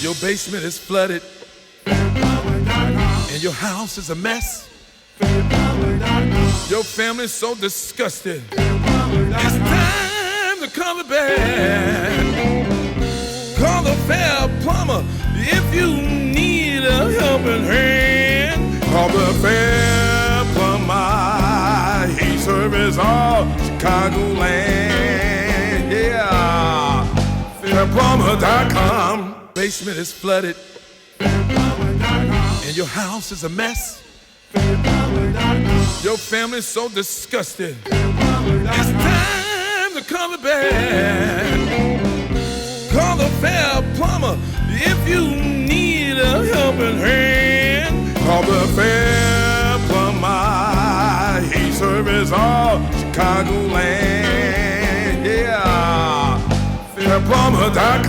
Your basement is flooded and your house is a mess. Your family's so disgusted. It's time to come to bed. Call the Fair Plumber if you need a helping hand. Call the Fair Plumber. He serves all Chicagoland. Yeah, fairplumber.com. Basement is flooded and your house is a mess. Your family's so disgusted. It's time to come to bed. Call the Fair Plumber if you need a helping hand. Call the Fair Plumber. He serves all Chicagoland. Yeah, fairplumber.com.